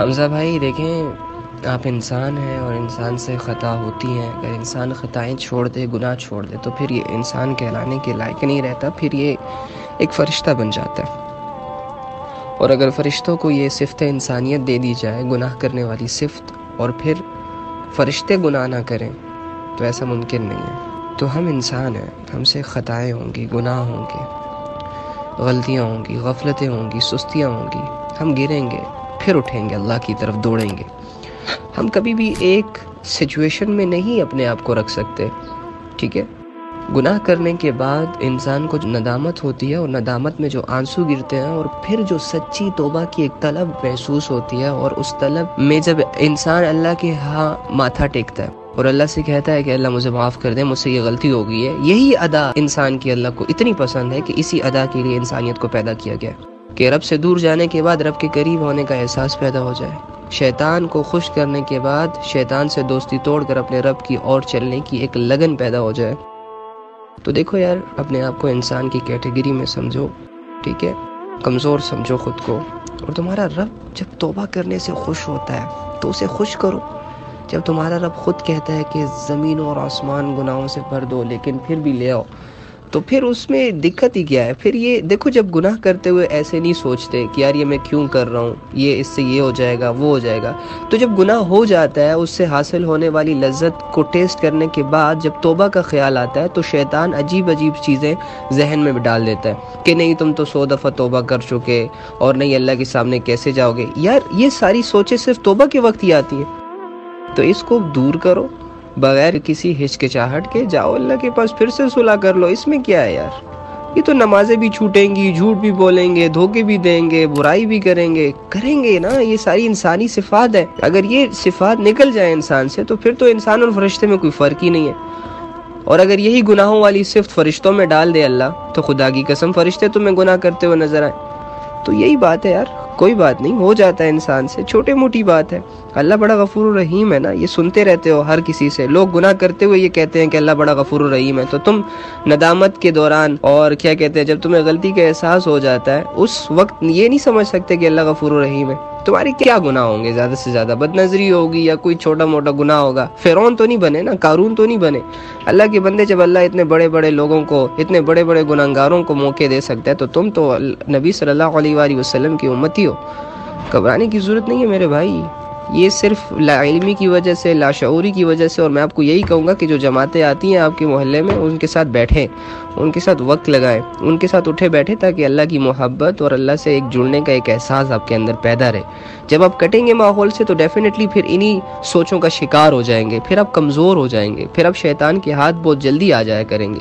حمزہ بھائی دیکھیں، آپ انسان ہیں اور انسان سے خطا ہوتی ہیں۔ اگر انسان خطائیں چھوڑ دے، گناہ چھوڑ دے، تو پھر یہ انسان کہلانے کے لائق نہیں رہتا، پھر یہ ایک فرشتہ بن جاتا ہے۔ اور اگر فرشتوں کو یہ صفت انسانیت دے دی جائے، گناہ کرنے والی صفت، اور پھر فرشتے گناہ نہ کریں، تو ایسا ممکن نہیں ہے۔ تو ہم انسان ہیں، ہم سے خطائیں ہوں گی، گناہ ہوں گے، غلطیاں ہوں گی، غفلتیں ہوں گی، سستیاں ہوں گی، ہم گریں گے، پھر اٹھیں گے، اللہ کی طرف دوڑیں گے۔ ہم کبھی بھی ایک سچویشن میں نہیں اپنے آپ کو رکھ سکتے، ٹھیک ہے؟ گناہ کرنے کے بعد انسان کو جو ندامت ہوتی ہے، اور ندامت میں جو آنسو گرتے ہیں، اور پھر جو سچی توبہ کی ایک طلب محسوس ہوتی ہے، اور اس طلب میں جب انسان اللہ کے ہاں ماتھا ٹیکتا ہے اور اللہ سے کہتا ہے کہ اللہ مجھے معاف کر دے، مجھ سے یہ غلطی ہو گئی ہے، یہی ادا انسان کی اللہ کو اتنی پسند ہے کہ اسی ادا کے لیے انسانیت کو پیدا کیا گیا کہ رب سے دور جانے کے بعد رب کے قریب ہونے کا احساس پیدا ہو جائے، شیطان کو خوش کرنے کے بعد شیطان سے دوستی توڑ کر اپنے رب کی اور چلنے کی ایک لگن پیدا ہو جائے۔ تو دیکھو یار، اپنے آپ کو انسان کی کیٹیگری میں سمجھو، ٹھیک ہے؟ کمزور سمجھو خود کو، اور تمہارا رب جب توبہ کرنے سے خوش ہوتا ہے تو اسے خوش کرو۔ جب تمہارا رب خود کہتا ہے کہ زمین اور آسمان گناہوں سے بھر دو لیکن پھر بھی لے آؤ، تو پھر اس میں دقت ہی کیا ہے؟ پھر یہ دیکھو، جب گناہ کرتے ہوئے ایسے نہیں سوچتے کہ یار یہ میں کیوں کر رہا ہوں، یہ اس سے یہ ہو جائے گا، وہ ہو جائے گا، تو جب گناہ ہو جاتا ہے، اس سے حاصل ہونے والی لذت کو ٹیسٹ کرنے کے بعد جب توبہ کا خیال آتا ہے تو شیطان عجیب عجیب چیزیں ذہن میں ڈال دیتا ہے کہ نہیں تم تو 100 دفعہ توبہ کر چکے، اور نہیں اللہ کے سامنے کیسے جاؤ گے۔ یار یہ ساری سوچیں صرف توبہ کے وقت ہی آتی ہیں، تو اس کو دور کرو، بغیر کسی ہچکچاہٹ کے جاؤ اللہ کے پاس، پھر سے صلح کر لو۔ اس میں کیا ہے یار؟ یہ تو نمازیں بھی چھوٹیں گی، جھوٹ بھی بولیں گے، دھوکے بھی دیں گے، برائی بھی کریں گے نا، یہ ساری انسانی صفات ہے۔ اگر یہ صفات نکل جائے انسان سے تو پھر تو انسان اور فرشتے میں کوئی فرق ہی نہیں ہے۔ اور اگر یہی گناہوں والی صفت فرشتوں میں ڈال دے اللہ، تو خدا کی قسم فرشتے تمہیں گناہ کرتے ہوئے نظر آئیں۔ تو یہی بات ہے یار، کوئی بات نہیں، ہو جاتا ہے انسان سے، چھوٹی موٹی بات ہے۔ اللہ بڑا غفور الرحیم ہے نا، یہ سنتے رہتے ہو ہر کسی سے، لوگ گناہ کرتے ہوئے یہ کہتے ہیں کہ اللہ بڑا غفور الرحیم ہے، تو تم ندامت کے دوران اور کیا کہتے ہیں، جب تمہیں غلطی کا احساس ہو جاتا ہے اس وقت یہ نہیں سمجھ سکتے کہ اللہ غفور الرحیم ہے۔ تمہاری کیا گناہ ہوں گے؟ زیادہ سے زیادہ بد نظری ہوگی یا کوئی چھوٹا موٹا گناہ ہوگا، فرعون تو نہیں بنے نا، قارون تو نہیں بنے۔ اللہ کے بندے، جب اللہ اتنے بڑے بڑے لوگوں کو، اتنے بڑے بڑے گناہگاروں کو موقع دے سکتا ہے، تو تم تو نبی صلی اللہ علیہ وآلہ وسلم کی امتی ہو۔ گھبرانے کی ضرورت نہیں ہے میرے بھائی، یہ صرف لا علمی کی وجہ سے، لاشعوری کی وجہ سے۔ اور میں آپ کو یہی کہوں گا کہ جو جماعتیں آتی ہیں آپ کے محلے میں، ان کے ساتھ بیٹھیں، ان کے ساتھ وقت لگائیں، ان کے ساتھ اٹھے بیٹھے، تاکہ اللہ کی محبت اور اللہ سے ایک جڑنے کا ایک احساس آپ کے اندر پیدا رہے۔ جب آپ کٹیں گے ماحول سے تو ڈیفینیٹلی پھر انہی سوچوں کا شکار ہو جائیں گے، پھر آپ کمزور ہو جائیں گے، پھر آپ شیطان کے ہاتھ بہت جلدی آ جایا کریں گے۔